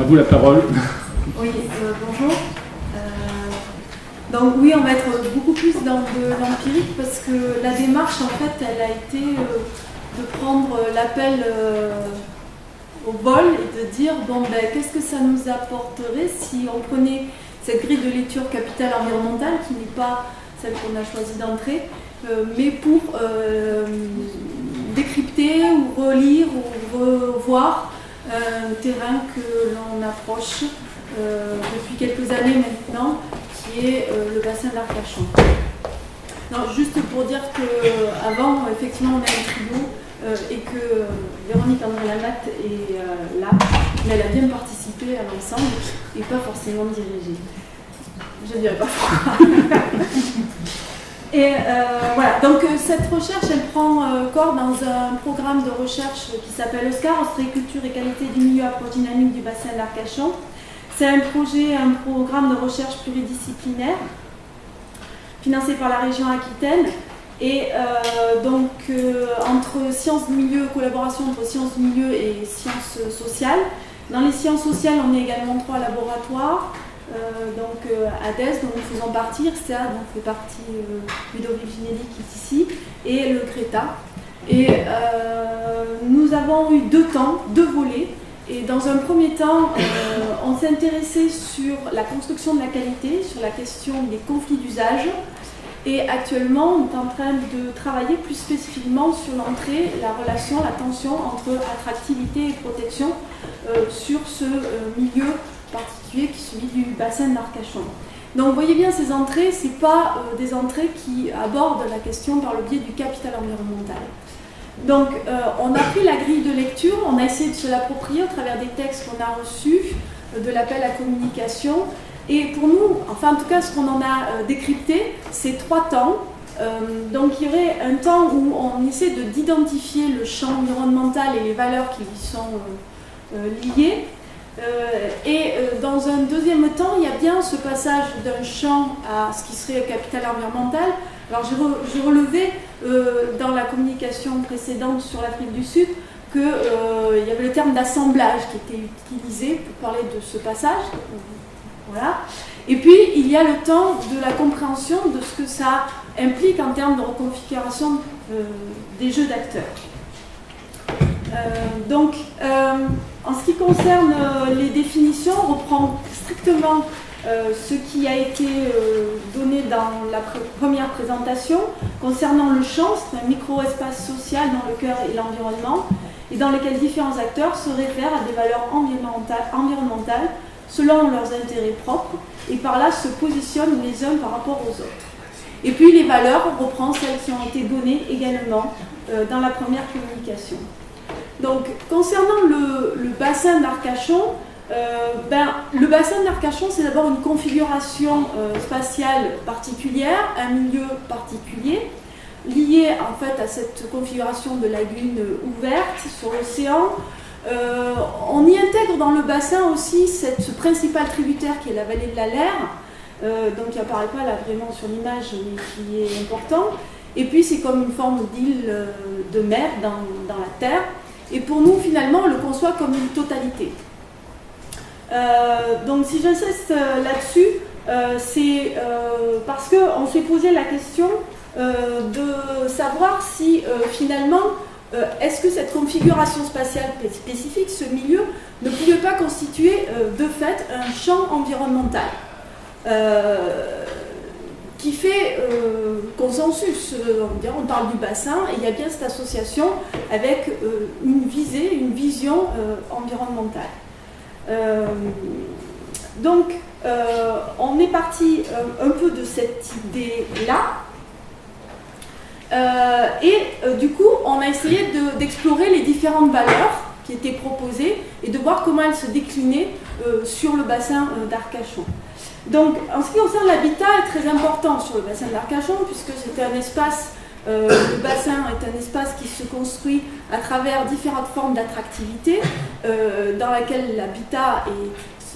à vous la parole. Oui, bonjour. Donc oui, on va être beaucoup plus dans de l'empirique parce que la démarche, en fait, elle a été de prendre l'appel au vol et de dire, bon, ben, qu'est-ce que ça nous apporterait si on prenait cette grille de lecture capitale environnementale, qui n'est pas celle qu'on a choisi d'entrer, mais pour décrypter ou relire ou revoir un terrain que l'on approche depuis quelques années maintenant, qui est le bassin d'Arcachon. Non, juste pour dire qu'avant, effectivement, on a un trio et que Véronique André-Lamatte est là, mais elle a bien participé à l'ensemble et pas forcément dirigé. Je ne dirais pas froid. Et voilà, donc cette recherche, elle prend corps dans un programme de recherche qui s'appelle OSCAR, Ostréiculture et qualité du milieu aprodynamique du bassin d'Arcachon. C'est un programme de recherche pluridisciplinaire financé par la région Aquitaine et donc entre sciences du milieu, collaboration entre sciences du milieu et sciences sociales. Dans les sciences sociales, on est également 3 laboratoires. Donc ADES, dont nous faisons partie, RCA, dont fait partie Ludovic Ginelli qui est ici, et le CRETA. Et nous avons eu 2 temps, 2 volets. Et dans un premier temps, on s'est intéressé sur la construction de la qualité, sur la question des conflits d'usage. Et actuellement, on est en train de travailler plus spécifiquement sur l'entrée, la relation, la tension entre attractivité et protection sur ce milieu particulier qui est celui du bassin d'Arcachon. Donc vous voyez bien, ces entrées, ce n'est pas des entrées qui abordent la question par le biais du capital environnemental. Donc on a pris la grille de lecture, on a essayé de se l'approprier au travers des textes qu'on a reçus, de l'appel à communication. Et pour nous, enfin en tout cas ce qu'on en a décrypté, c'est 3 temps. Donc il y aurait un temps où on essaie d'identifier le champ environnemental et les valeurs qui lui sont liées. Et dans un deuxième temps, il y a bien ce passage d'un champ à ce qui serait le capital environnemental. Alors j'ai relevé dans la communication précédente sur l'Afrique du Sud qu'il y avait le terme d'assemblage qui était utilisé pour parler de ce passage. Voilà. Et puis il y a le temps de la compréhension de ce que ça implique en termes de reconfiguration des jeux d'acteurs. Donc, en ce qui concerne les définitions, on reprend strictement ce qui a été donné dans la première présentation concernant le champ. C'est un micro-espace social dont le cœur est l'environnement et dans lequel différents acteurs se réfèrent à des valeurs environnementales selon leurs intérêts propres et par là se positionnent les uns par rapport aux autres. Et puis les valeurs, on reprend celles qui ont été données également dans la première communication. Donc, concernant le bassin d'Arcachon, le bassin d'Arcachon, c'est d'abord une configuration spatiale particulière, un milieu particulier, lié en fait à cette configuration de lagune ouverte sur l'océan. On y intègre dans le bassin aussi ce principal tributaire qui est la vallée de la Leyre, donc qui n'apparaît pas là vraiment sur l'image, mais qui est important. Et puis c'est comme une forme d'île de mer dans la terre. Et pour nous, finalement, on le conçoit comme une totalité. Donc si j'insiste là-dessus, c'est parce qu'on s'est posé la question de savoir si finalement, est-ce que cette configuration spatiale spécifique, ce milieu, ne pouvait pas constituer de fait un champ environnemental qui fait consensus. On parle du bassin et il y a bien cette association avec une visée, une vision environnementale. Donc, on est parti un peu de cette idée-là. Du coup, on a essayé d'explorer les différentes valeurs qui étaient proposées et de voir comment elles se déclinaient sur le bassin d'Arcachon. Donc, en ce qui concerne l'habitat, est très important sur le bassin d'Arcachon, puisque c'est un espace, le bassin est un espace qui se construit à travers différentes formes d'attractivité, dans laquelle l'habitat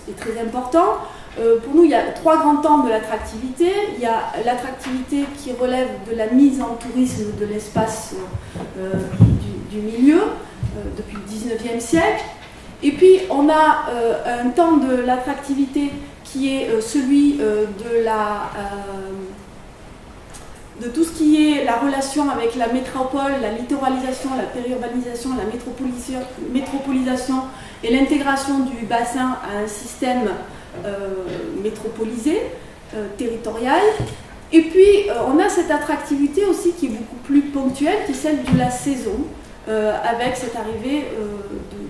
est très important. Pour nous, il y a 3 grands temps de l'attractivité. Il y a l'attractivité qui relève de la mise en tourisme de l'espace du milieu, depuis le 19e siècle. Et puis on a un temps de l'attractivité qui est celui de tout ce qui est la relation avec la métropole, la littoralisation, la périurbanisation, la métropolisation et l'intégration du bassin à un système métropolisé, territorial. Et puis on a cette attractivité aussi qui est beaucoup plus ponctuelle, qui est celle de la saison, avec cette arrivée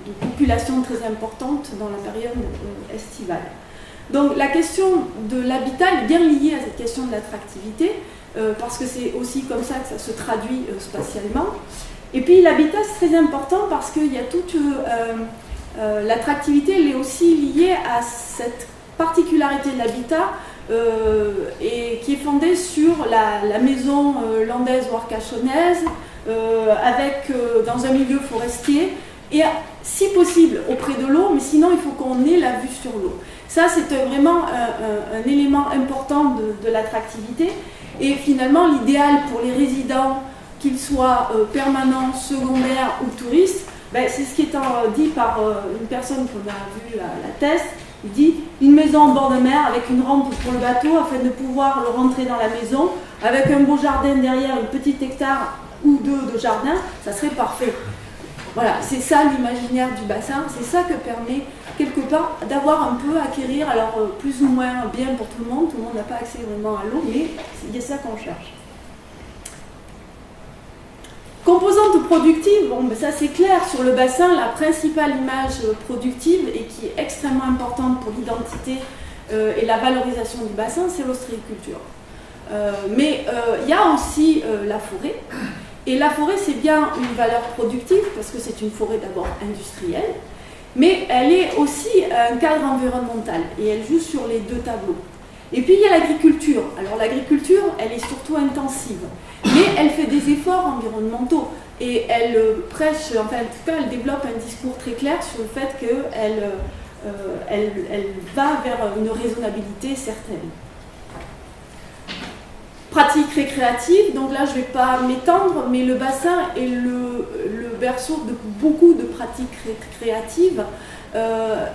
de populations très importantes dans la période estivale. Donc la question de l'habitat est bien liée à cette question de l'attractivité, parce que c'est aussi comme ça que ça se traduit spatialement. Et puis l'habitat c'est très important parce qu'il y a toute l'attractivité, elle est aussi liée à cette particularité de l'habitat et qui est fondée sur la maison landaise ou arcachonnaise, avec dans un milieu forestier et si possible auprès de l'eau, mais sinon il faut qu'on ait la vue sur l'eau. Ça c'est vraiment un élément important de l'attractivité. Et finalement, l'idéal pour les résidents, qu'ils soient permanents, secondaires ou touristes, c'est ce qui est dit par une personne qu'on a vue à la thèse. Il dit une maison en bord de mer avec une rampe pour le bateau afin de pouvoir le rentrer dans la maison, avec un beau jardin derrière, une petite hectare ou deux de jardin, ça serait parfait. Voilà, c'est ça l'imaginaire du bassin, c'est ça que permet quelque part d'avoir un peu, acquérir, alors plus ou moins bien pour tout le monde n'a pas accès vraiment à l'eau, mais c'est ça qu'on cherche. Composante productive, ça c'est clair, sur le bassin, la principale image productive et qui est extrêmement importante pour l'identité et la valorisation du bassin, c'est l'ostréiculture. Mais il y a aussi la forêt. Et la forêt, c'est bien une valeur productive, parce que c'est une forêt d'abord industrielle, mais elle est aussi un cadre environnemental, et elle joue sur les deux tableaux. Et puis il y a l'agriculture. Alors l'agriculture, elle est surtout intensive, mais elle fait des efforts environnementaux, et elle prêche, enfin en tout cas, elle développe un discours très clair sur le fait qu'elle va vers une raisonnabilité certaine. Pratiques récréatives, donc là je ne vais pas m'étendre, mais le bassin est le berceau de beaucoup de pratiques récréatives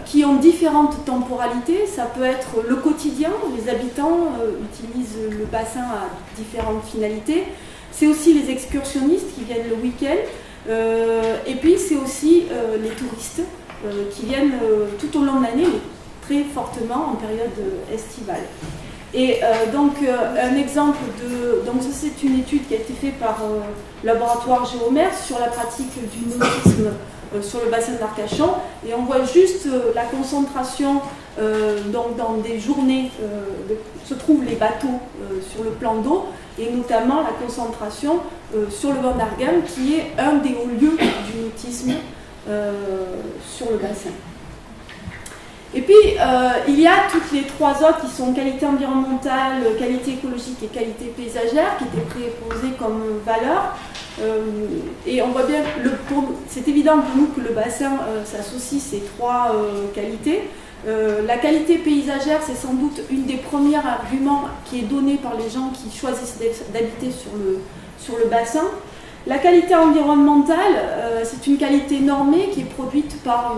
qui ont différentes temporalités. Ça peut être le quotidien, les habitants utilisent le bassin à différentes finalités. C'est aussi les excursionnistes qui viennent le week-end, et puis c'est aussi les touristes qui viennent tout au long de l'année, mais très fortement en période estivale. Et donc un exemple donc ça c'est une étude qui a été faite par le laboratoire Géomers sur la pratique du nautisme sur le bassin d'Arcachon, et on voit juste la concentration donc dans des journées se trouvent les bateaux sur le plan d'eau, et notamment la concentration sur le banc d'Arguin qui est un des hauts lieux du nautisme sur le bassin. Et puis, il y a toutes les trois autres qui sont qualité environnementale, qualité écologique et qualité paysagère, qui étaient préposées comme valeur. Et on voit bien, c'est évident pour nous que le bassin s'associe ces trois qualités. La qualité paysagère, c'est sans doute une des premiers arguments qui est donné par les gens qui choisissent d'habiter sur le bassin. La qualité environnementale, c'est une qualité normée qui est produite par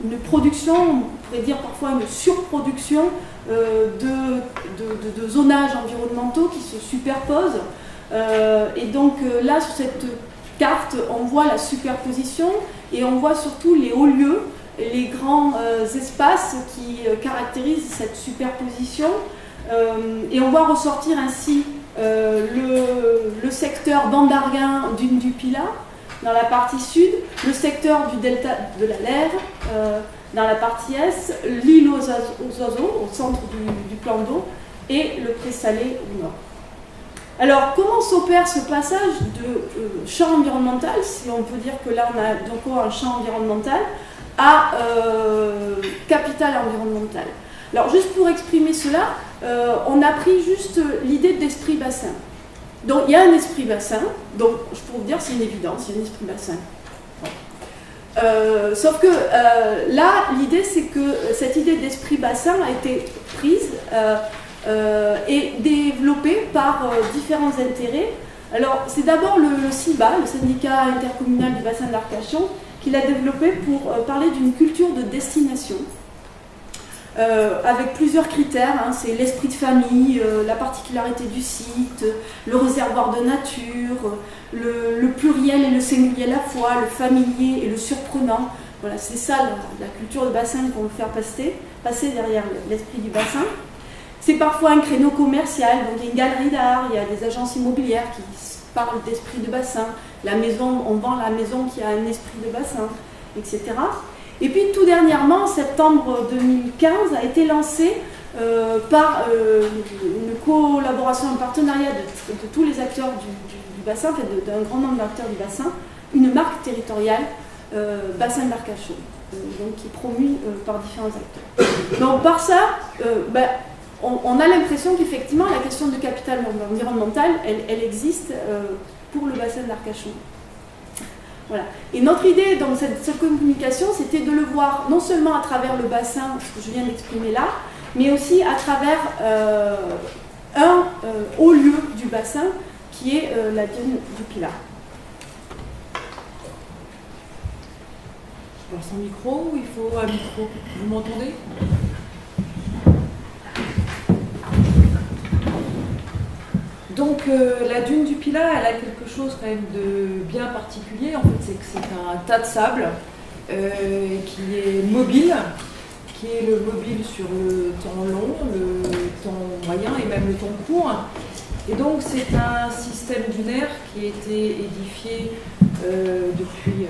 une production, on pourrait dire parfois une surproduction de zonages environnementaux qui se superposent. Et donc là, sur cette carte, on voit la superposition et on voit surtout les hauts lieux, les grands espaces qui caractérisent cette superposition. Et on voit ressortir ainsi le secteur banc d'Arguin, dune du Pilat, dans la partie sud, le secteur du delta de la Lève, dans la partie est, l'île aux oiseaux, au centre du plan d'eau, et le Pré-Salé au nord. Alors, comment s'opère ce passage de champ environnemental, si on peut dire que là on a donc un champ environnemental, à capital environnemental? Alors, juste pour exprimer cela, on a pris juste l'idée d'esprit bassin. Donc il y a un esprit bassin, donc je peux vous dire c'est une évidence, il y a un esprit bassin. Sauf que là, l'idée c'est que cette idée d'esprit bassin a été prise et développée par différents intérêts. Alors c'est d'abord le SIBA, le syndicat intercommunal du bassin de l'Arcachon, qu'il a développé pour parler d'une culture de destination, avec plusieurs critères, hein. C'est l'esprit de famille, la particularité du site, le réservoir de nature, le pluriel et le singulier à la fois, le familier et le surprenant. Voilà, c'est ça la culture de bassin qu'on veut faire passer derrière l'esprit du bassin. C'est parfois un créneau commercial, donc il y a une galerie d'art, il y a des agences immobilières qui parlent d'esprit de bassin, la maison, on vend la maison qui a un esprit de bassin, etc. Et puis tout dernièrement, en septembre 2015, a été lancé par une collaboration, un partenariat de tous les acteurs du bassin, en fait, d'un grand nombre d'acteurs du bassin, une marque territoriale, Bassin d'Arcachon, donc qui est promue par différents acteurs. Donc par ça, on a l'impression qu'effectivement la question de capital environnemental, elle existe pour le bassin d'Arcachon. Voilà. Et notre idée dans cette communication, c'était de le voir non seulement à travers le bassin, ce que je viens d'exprimer là, mais aussi à travers un haut lieu du bassin qui est la dune du Pilat. Je passe son micro ou il faut un micro? Vous m'entendez? Donc la dune du Pilat, elle a quelque chose quand même de bien particulier. En fait, c'est que c'est un tas de sable qui est mobile, qui est le mobile sur le temps long, le temps moyen et même le temps court. Et donc c'est un système dunaire qui a été édifié depuis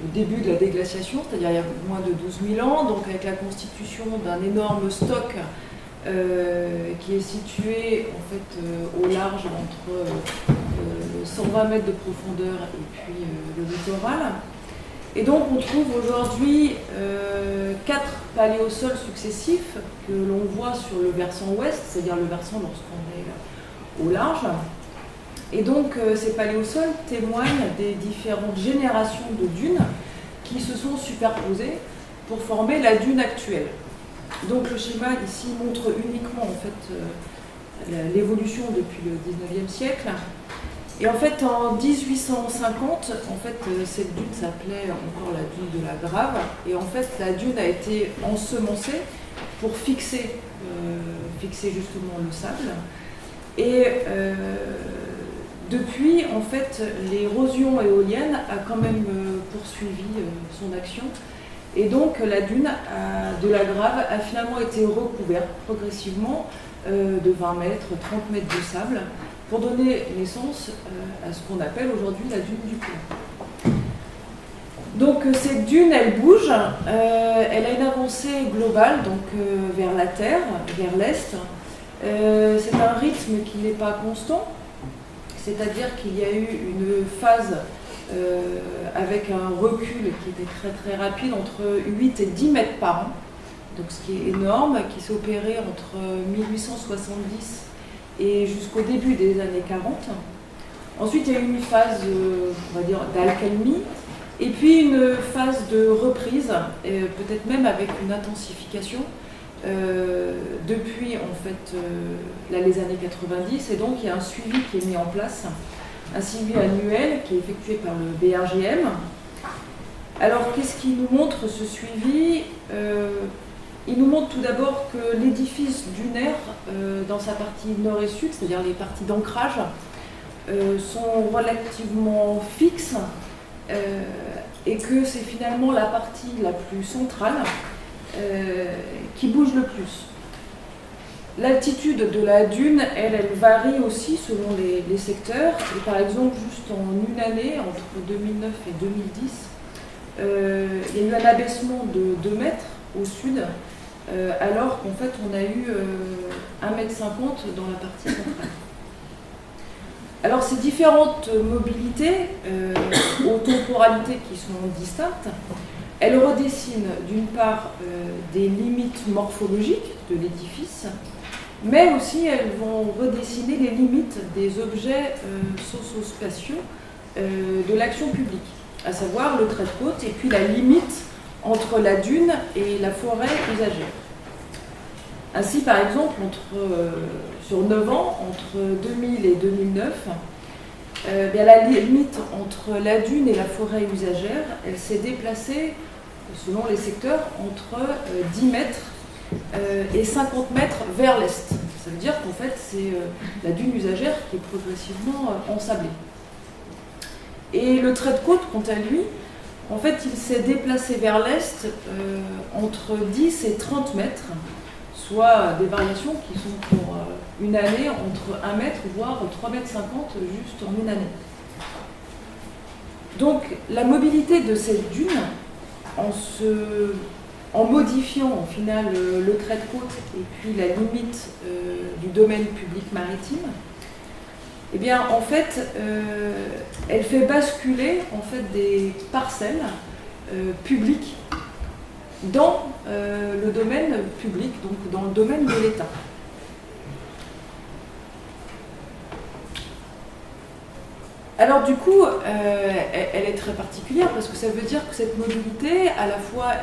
le début de la déglaciation, c'est-à-dire il y a moins de 12 000 ans, donc avec la constitution d'un énorme stock qui est situé en fait au large entre 120 mètres de profondeur et puis le littoral. Et donc on trouve aujourd'hui 4 paléosols successifs que l'on voit sur le versant ouest, c'est-à-dire le versant lorsqu'on est au large. Et donc ces paléosols témoignent des différentes générations de dunes qui se sont superposées pour former la dune actuelle. Donc le schéma ici montre uniquement en fait l'évolution depuis le 19e siècle. Et en fait en 1850, cette dune s'appelait encore la dune de la Grave. Et en fait la dune a été ensemencée pour fixer justement le sable. Et depuis, en fait, l'érosion éolienne a quand même poursuivi son action. Et donc la dune de la Grave a finalement été recouverte progressivement de 20 mètres, 30 mètres de sable pour donner naissance à ce qu'on appelle aujourd'hui la dune du Pilat. Donc cette dune, elle bouge, elle a une avancée globale donc, vers la terre, vers l'est. C'est un rythme qui n'est pas constant, c'est-à-dire qu'il y a eu une phase avec un recul qui était très très rapide, entre 8 et 10 mètres par an, donc ce qui est énorme, qui s'est opéré entre 1870 et jusqu'au début des années 40. Ensuite, il y a eu une phase, on va dire, d'alcalmie, et puis une phase de reprise, peut-être même avec une intensification, depuis en fait les années 90, et donc il y a un suivi qui est mis en place, un suivi annuel qui est effectué par le BRGM. Alors qu'est-ce qui nous montre ce suivi? Il nous montre tout d'abord que l'édifice dunaire, dans sa partie nord et sud, c'est-à-dire les parties d'ancrage, sont relativement fixes, et que c'est finalement la partie la plus centrale qui bouge le plus. L'altitude de la dune, elle varie aussi selon les secteurs. Et par exemple, juste en une année, entre 2009 et 2010, il y a eu un abaissement de 2 mètres au sud, alors qu'en fait on a eu 1,50 m dans la partie centrale. Alors ces différentes mobilités aux temporalités qui sont distinctes, elles redessinent d'une part des limites morphologiques de l'édifice, mais aussi elles vont redessiner les limites des objets socio-spatiaux de l'action publique, à savoir le trait de côte et puis la limite entre la dune et la forêt usagère. Ainsi, par exemple, sur 9 ans, entre 2000 et 2009, la limite entre la dune et la forêt usagère, elle s'est déplacée, selon les secteurs, entre 10 mètres et 50 mètres vers l'est. Ça veut dire qu'en fait, c'est la dune usagère qui est progressivement ensablée. Et le trait de côte, quant à lui, en fait, il s'est déplacé vers l'est entre 10 et 30 mètres, soit des variations qui sont pour une année entre 1 mètre, voire 3,50 mètres juste en une année. Donc la mobilité de cette dune, en modifiant au final le trait de côte et puis la limite du domaine public maritime, eh bien en fait, elle fait basculer en fait des parcelles publiques dans le domaine public, donc dans le domaine de l'État. Alors du coup, elle est très particulière parce que ça veut dire que cette mobilité, à la fois,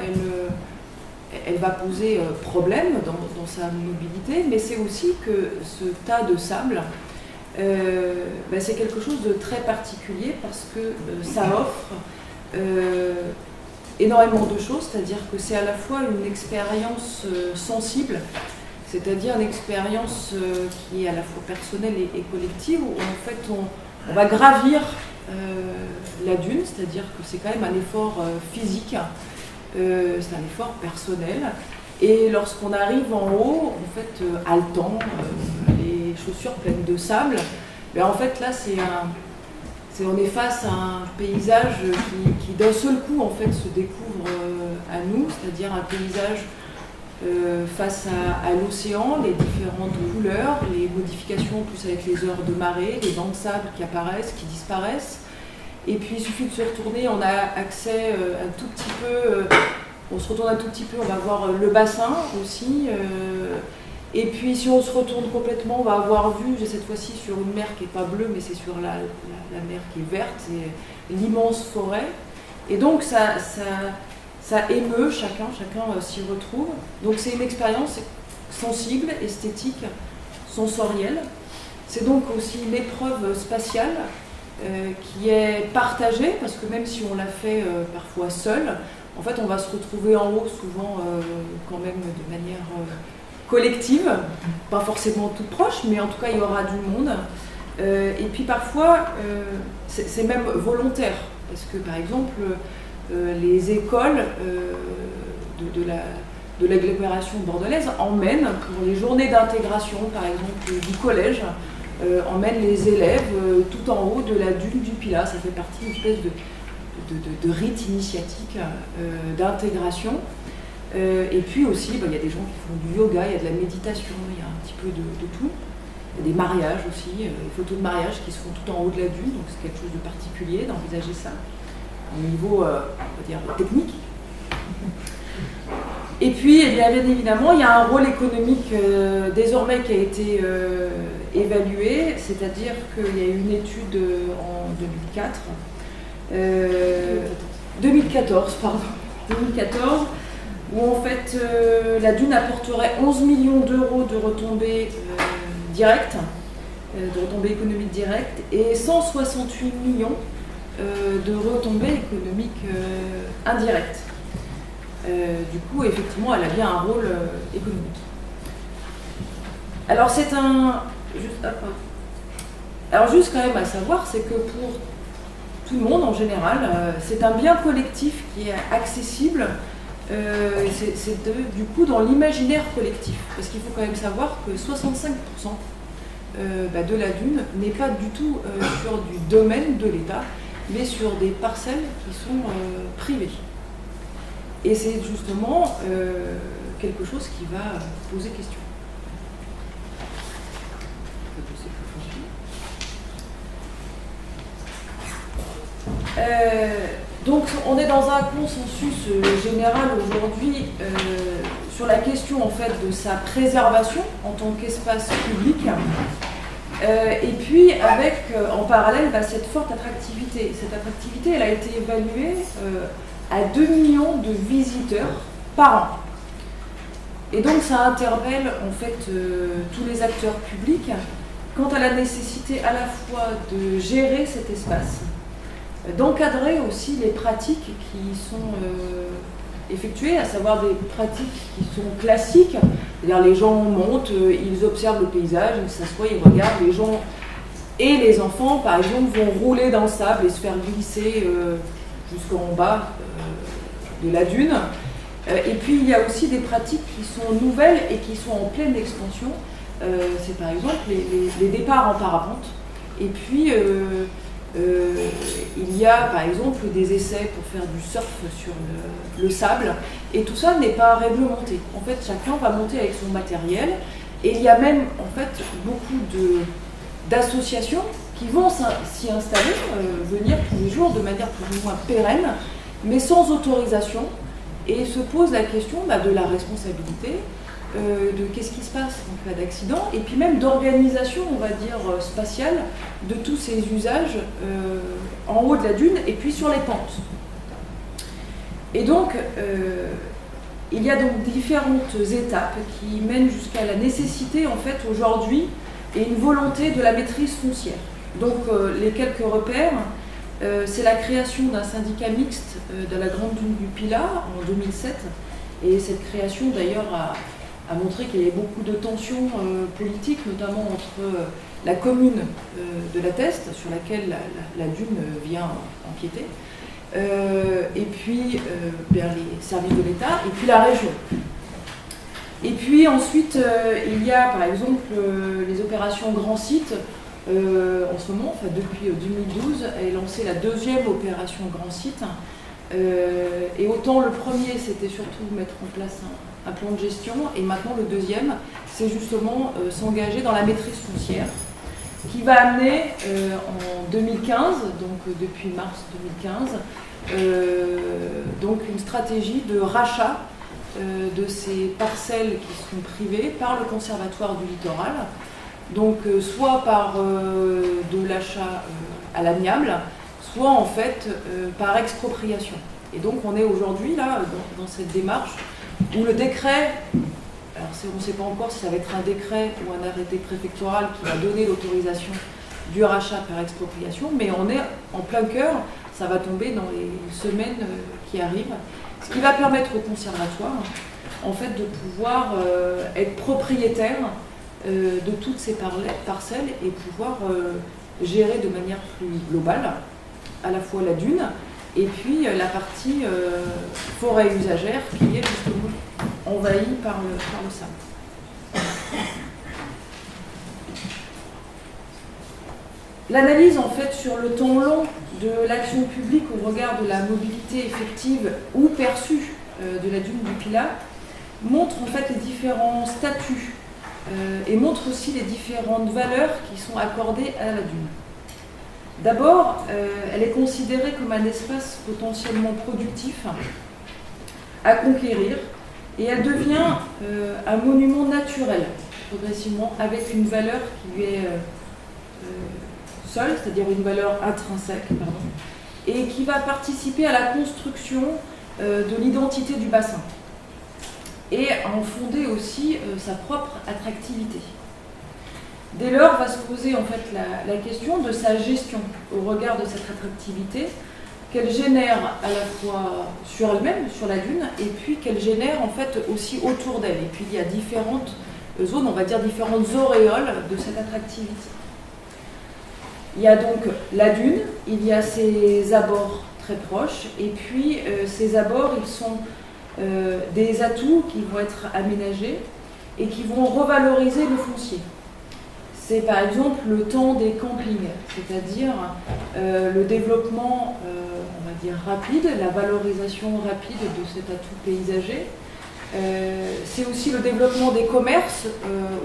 elle va poser problème dans sa mobilité, mais c'est aussi que ce tas de sable, c'est quelque chose de très particulier parce que ça offre énormément de choses, c'est-à-dire que c'est à la fois une expérience sensible, c'est-à-dire une expérience qui est à la fois personnelle et collective, où en fait on va gravir la dune, c'est-à-dire que c'est quand même un effort physique, c'est un effort personnel, et lorsqu'on arrive en haut, en fait haletant, les chaussures pleines de sable, en fait là on est face à un paysage qui d'un seul coup en fait se découvre à nous, c'est-à-dire un paysage face à l'océan, les différentes couleurs, les modifications plus avec les heures de marée, les dents de sable qui apparaissent, qui disparaissent. Et puis il suffit de se retourner, on a accès un tout petit peu, on se retourne un tout petit peu, on va voir le bassin aussi. Et puis si on se retourne complètement, on va avoir vu, cette fois-ci sur une mer qui n'est pas bleue, mais c'est sur la mer qui est verte, c'est l'immense forêt. Et donc ça émeut, chacun s'y retrouve. Donc c'est une expérience sensible, esthétique, sensorielle. C'est donc aussi une épreuve spatiale qui est partagée, parce que même si on la fait parfois seul, en fait on va se retrouver en haut souvent quand même de manière collective, pas forcément toute proche, mais en tout cas il y aura du monde. Et puis parfois c'est même volontaire, parce que par exemple les écoles de l'agglomération bordelaise emmènent pour les journées d'intégration, par exemple du collège, emmènent les élèves tout en haut de la dune du Pilat. Ça fait partie d'une espèce de rite initiatique d'intégration. Et puis aussi, il y a des gens qui font du yoga, il y a de la méditation, il y a un petit peu de tout. Il y a des mariages aussi, des photos de mariage qui se font tout en haut de la dune, donc c'est quelque chose de particulier d'envisager ça, au niveau, on va dire, technique. Et puis, bien évidemment, il y a un rôle économique désormais qui a été évalué, c'est-à-dire qu'il y a eu une étude en 2014, où en fait la dune apporterait 11 millions d'euros de retombées directes, de retombées économiques directes, et 168 millions de retombées économiques indirectes. Du coup, effectivement, elle a bien un rôle économique. Alors, c'est un... Alors, juste quand même à savoir, c'est que pour tout le monde en général, c'est un bien collectif qui est accessible. C'est du coup dans l'imaginaire collectif. Parce qu'il faut quand même savoir que 65% de la dune n'est pas du tout sur du domaine de l'État, mais sur des parcelles qui sont privées. Et c'est justement quelque chose qui va poser question. Donc on est dans un consensus général aujourd'hui sur la question en fait de sa préservation en tant qu'espace public. Et puis avec en parallèle cette forte attractivité. Cette attractivité, elle a été évaluée à 2 millions de visiteurs par an. Et donc ça interpelle en fait tous les acteurs publics quant à la nécessité à la fois de gérer cet espace, d'encadrer aussi les pratiques qui sont effectuées, à savoir des pratiques qui sont classiques, c'est-à-dire les gens montent, ils observent le paysage, ils s'assoient, ils regardent, les gens et les enfants, par exemple, vont rouler dans le sable et se faire glisser jusqu'en bas de la dune. Et puis il y a aussi des pratiques qui sont nouvelles et qui sont en pleine expansion. C'est par exemple les départs en parapente. Et puis il y a par exemple des essais pour faire du surf sur le sable. Et tout ça n'est pas réglementé. En fait, chacun va monter avec son matériel. Et il y a même en fait beaucoup d'associations qui vont s'y installer, venir tous les jours de manière plus ou moins pérenne, mais sans autorisation. Et se pose la question de la responsabilité, de qu'est-ce qui se passe en cas d'accident, et puis même d'organisation, on va dire, spatiale de tous ces usages en haut de la dune et puis sur les pentes. Et donc, il y a donc différentes étapes qui mènent jusqu'à la nécessité, en fait, aujourd'hui, et une volonté de la maîtrise foncière. Donc, les quelques repères, c'est la création d'un syndicat mixte de la Grande Dune du Pilat en 2007. Et cette création, d'ailleurs, a montré qu'il y avait beaucoup de tensions politiques, notamment entre la commune de la Teste, sur laquelle la dune vient empiéter, et puis vers les services de l'État, et puis la région. Et puis ensuite, il y a par exemple les opérations Grand Site. En ce moment, enfin, depuis 2012, est lancée la deuxième opération Grand Site. Et autant le premier, c'était surtout mettre en place un plan de gestion, et maintenant le deuxième, c'est justement s'engager dans la maîtrise foncière, qui va amener en 2015, donc depuis mars 2015, donc une stratégie de rachat de ces parcelles qui sont privées par le Conservatoire du Littoral, donc soit par de l'achat à l'amiable, soit en fait par expropriation. Et donc on est aujourd'hui là dans cette démarche où le décret, alors on ne sait pas encore si ça va être un décret ou un arrêté préfectoral qui va donner l'autorisation du rachat par expropriation, mais on est en plein cœur, ça va tomber dans les semaines qui arrivent, ce qui va permettre au conservatoire en fait de pouvoir être propriétaire de toutes ces parcelles et pouvoir gérer de manière plus globale à la fois la dune et puis la partie forêt usagère qui est justement envahie par le sable. L'analyse en fait sur le temps long de l'action publique au regard de la mobilité effective ou perçue de la dune du Pilat montre en fait les différents statuts et montre aussi les différentes valeurs qui sont accordées à la dune. D'abord, elle est considérée comme un espace potentiellement productif à conquérir et elle devient un monument naturel progressivement avec une valeur qui lui est seule, c'est-à-dire une valeur intrinsèque, et qui va participer à la construction de l'identité du bassin et à en fonder aussi sa propre attractivité. Dès lors, va se poser en fait la question de sa gestion au regard de cette attractivité qu'elle génère à la fois sur elle-même, sur la dune, et puis qu'elle génère en fait aussi autour d'elle. Et puis il y a différentes zones, on va dire différentes auréoles de cette attractivité. Il y a donc la dune, il y a ses abords très proches, et puis ces abords, ils sont des atouts qui vont être aménagés et qui vont revaloriser le foncier. C'est par exemple le temps des campings, c'est-à-dire le développement, on va dire rapide, la valorisation rapide de cet atout paysager. C'est aussi le développement des commerces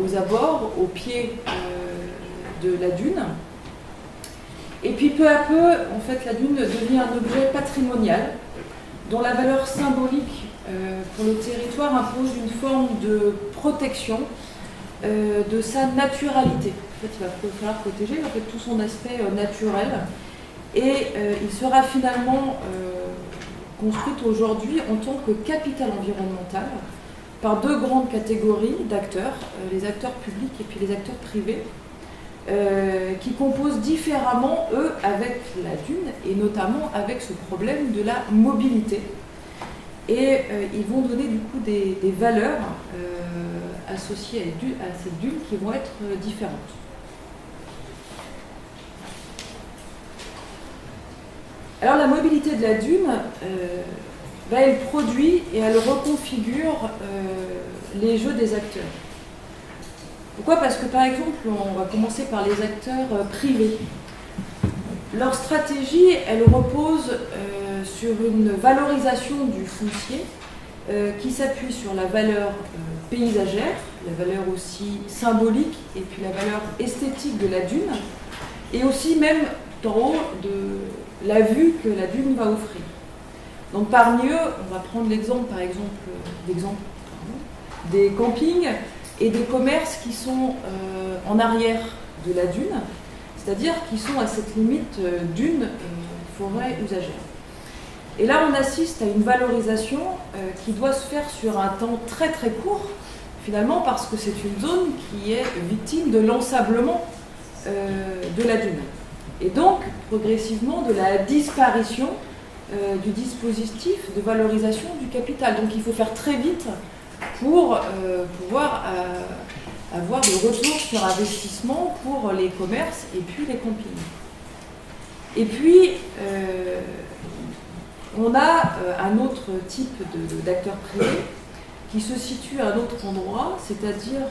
aux abords, au pied de la dune. Et puis peu à peu, en fait, la dune devient un objet patrimonial dont la valeur symbolique pour le territoire impose une forme de protection de sa naturalité. En fait, il va falloir protéger en fait, tout son aspect naturel. Et il sera finalement construite aujourd'hui en tant que capital environnemental par deux grandes catégories d'acteurs, les acteurs publics et puis les acteurs privés, qui composent différemment, eux, avec la dune, et notamment avec ce problème de la mobilité. Et ils vont donner du coup des valeurs associées à cette dune qui vont être différentes. Alors la mobilité de la dune, elle produit et elle reconfigure les jeux des acteurs. Pourquoi ? Parce que par exemple, on va commencer par les acteurs privés. Leur stratégie, elle repose sur une valorisation du foncier qui s'appuie sur la valeur paysagère, la valeur aussi symbolique et puis la valeur esthétique de la dune, et aussi même d'en haut de la vue que la dune va offrir. Donc parmi eux, on va prendre l'exemple des campings et des commerces qui sont en arrière de la dune, c'est-à-dire qui sont à cette limite dune forêt usagère. Et là, on assiste à une valorisation qui doit se faire sur un temps très très court, finalement, parce que c'est une zone qui est victime de l'ensablement de la dune. Et donc, progressivement, de la disparition du dispositif de valorisation du capital. Donc, il faut faire très vite pour pouvoir avoir des retours sur investissement pour les commerces et puis les campings. Et puis, on a un autre type d'acteurs privés qui se situe à un autre endroit, c'est-à-dire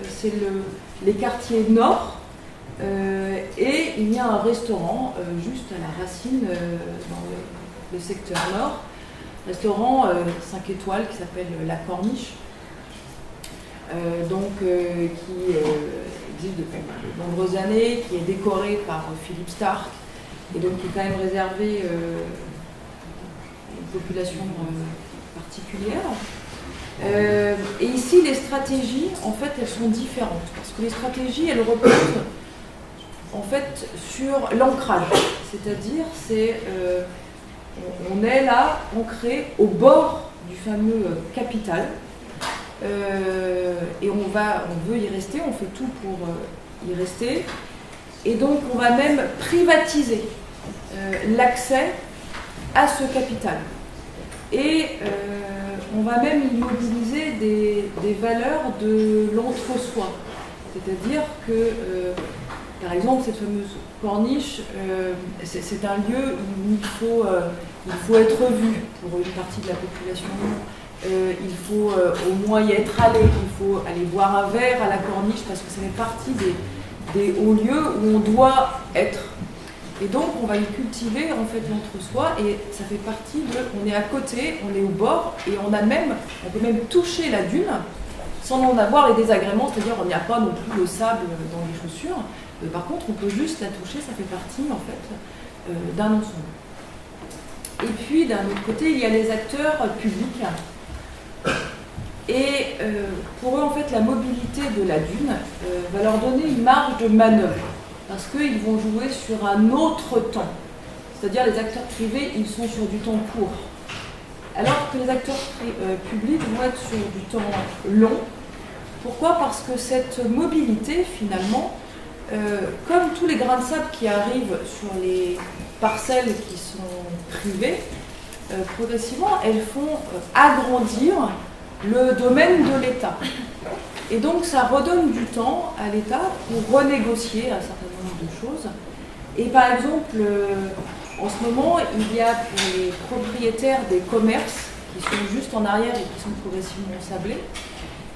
c'est les quartiers nord, et il y a un restaurant juste à la racine dans le secteur nord, restaurant 5 étoiles qui s'appelle La Corniche, qui existe depuis de nombreuses années, qui est décoré par Philippe Starck, et donc qui est quand même réservé à une population particulière. Et ici, les stratégies, en fait, elles sont différentes, parce que les stratégies, elles reposent en fait sur l'ancrage, c'est-à-dire on est là ancré au bord du fameux capital, et on veut y rester, on fait tout pour y rester, et donc on va même privatiser l'accès à ce capital, et on va même immobiliser des valeurs de l'entre-soi, c'est-à-dire que par exemple, cette fameuse corniche, c'est un lieu où il faut être vu pour une partie de la population. Il faut au moins y être allé, il faut aller boire un verre à la corniche parce que ça fait partie des hauts lieux où on doit être. Et donc, on va y cultiver en fait l'entre-soi et ça fait partie on est à côté, on est au bord et on peut même toucher la dune sans en avoir les désagréments, c'est-à-dire on n'y a pas non plus le sable dans les chaussures. Par contre, on peut juste la toucher, ça fait partie en fait d'un ensemble. Et puis, d'un autre côté, il y a les acteurs publics. Et pour eux, en fait, la mobilité de la dune va leur donner une marge de manœuvre, parce qu'ils vont jouer sur un autre temps. C'est-à-dire, les acteurs privés, ils sont sur du temps court. Alors que les acteurs publics vont être sur du temps long. Pourquoi ? Parce que cette mobilité, finalement, comme tous les grains de sable qui arrivent sur les parcelles qui sont privées, progressivement, elles font agrandir le domaine de l'État. Et donc, ça redonne du temps à l'État pour renégocier un certain nombre de choses. Et par exemple, en ce moment, il y a pour les propriétaires des commerces qui sont juste en arrière et qui sont progressivement sablés,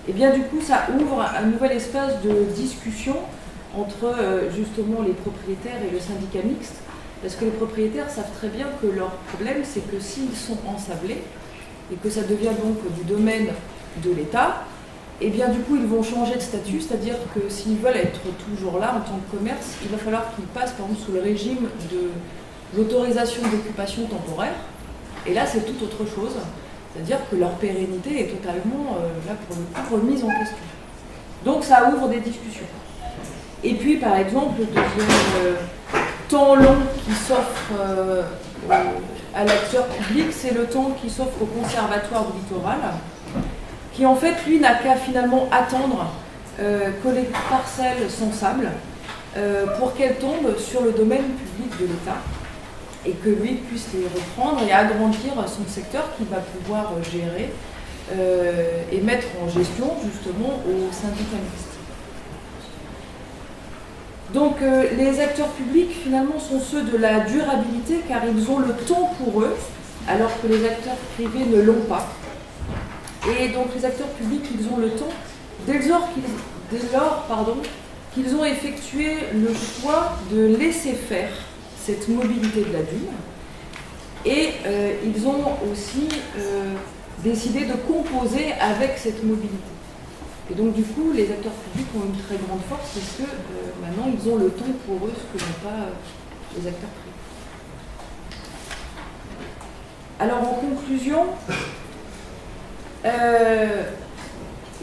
et bien du coup, ça ouvre un nouvel espace de discussion entre justement les propriétaires et le syndicat mixte, parce que les propriétaires savent très bien que leur problème, c'est que s'ils sont ensablés, et que ça devient donc du domaine de l'État, et bien du coup ils vont changer de statut, c'est-à-dire que s'ils veulent être toujours là en tant que commerce, il va falloir qu'ils passent par exemple sous le régime de l'autorisation d'occupation temporaire, et là c'est tout autre chose, c'est-à-dire que leur pérennité est totalement, là pour le coup, remise en question. Donc ça ouvre des discussions. Et puis, par exemple, le deuxième temps long qui s'offre à l'acteur public, c'est le temps qui s'offre au Conservatoire du littoral, qui en fait, lui, n'a qu'à finalement attendre que les parcelles s'ensablent pour qu'elles tombent sur le domaine public de l'État et que lui puisse les reprendre et agrandir son secteur qu'il va pouvoir gérer et mettre en gestion justement au syndicat mixte. Donc les acteurs publics finalement sont ceux de la durabilité car ils ont le temps pour eux alors que les acteurs privés ne l'ont pas. Et donc les acteurs publics ils ont le temps dès lors qu'ils ont effectué le choix de laisser faire cette mobilité de la dune et ils ont aussi décidé de composer avec cette mobilité. Et donc du coup, les acteurs publics ont une très grande force parce que maintenant ils ont le temps pour eux, ce que n'ont pas les acteurs privés. Alors en conclusion,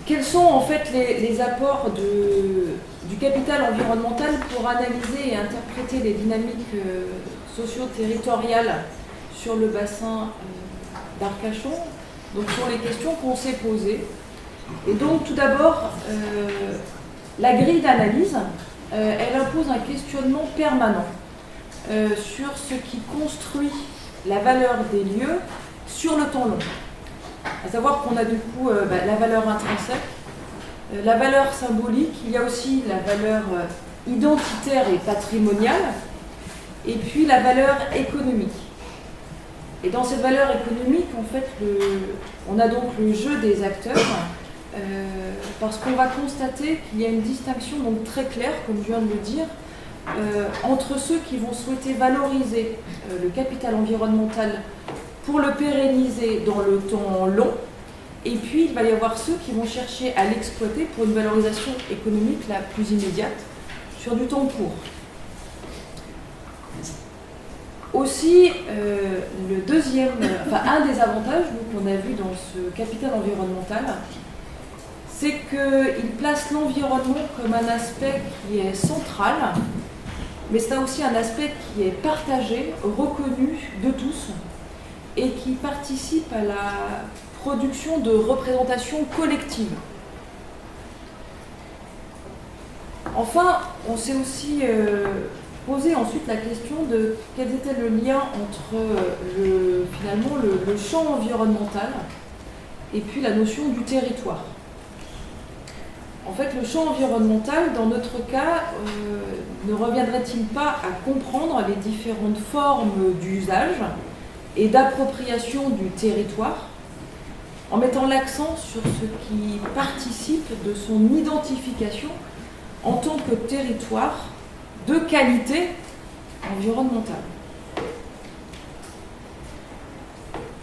quels sont en fait les apports du capital environnemental pour analyser et interpréter les dynamiques socio-territoriales sur le bassin d'Arcachon, donc sur les questions qu'on s'est posées. Et donc tout d'abord, la grille d'analyse, elle impose un questionnement permanent sur ce qui construit la valeur des lieux sur le temps long. À savoir qu'on a du coup la valeur intrinsèque, la valeur symbolique, il y a aussi la valeur identitaire et patrimoniale, et puis la valeur économique. Et dans cette valeur économique, en fait, on a donc le jeu des acteurs, parce qu'on va constater qu'il y a une distinction donc très claire, comme je viens de le dire, entre ceux qui vont souhaiter valoriser le capital environnemental pour le pérenniser dans le temps long, et puis il va y avoir ceux qui vont chercher à l'exploiter pour une valorisation économique la plus immédiate sur du temps court. Aussi, un des avantages qu'on a vu dans ce capital environnemental, c'est qu'il place l'environnement comme un aspect qui est central, mais c'est aussi un aspect qui est partagé, reconnu de tous, et qui participe à la production de représentations collectives. Enfin, on s'est aussi posé ensuite la question de quel était le lien entre finalement le champ environnemental et puis la notion du territoire. En fait, le champ environnemental, dans notre cas, ne reviendrait-il pas à comprendre les différentes formes d'usage et d'appropriation du territoire, en mettant l'accent sur ce qui participe de son identification en tant que territoire de qualité environnementale.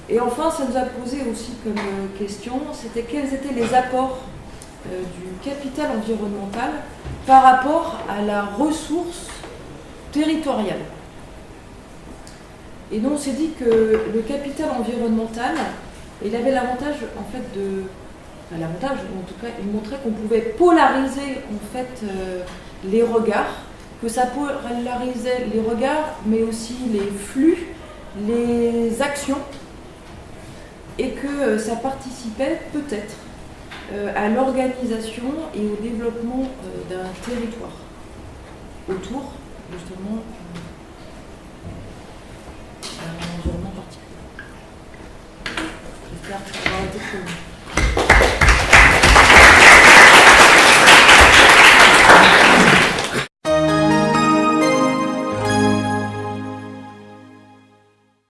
Et enfin, ça nous a posé aussi comme question, c'était quels étaient les apports du capital environnemental par rapport à la ressource territoriale. Et donc on s'est dit que le capital environnemental, il avait l'avantage en fait l'avantage, en tout cas, il montrait qu'on pouvait polariser en fait les regards, que ça polarisait les regards, mais aussi les flux, les actions, et que ça participait peut-être à l'organisation et au développement d'un territoire autour justement d'un environnement particulier. J'espère que ça aura été très bon.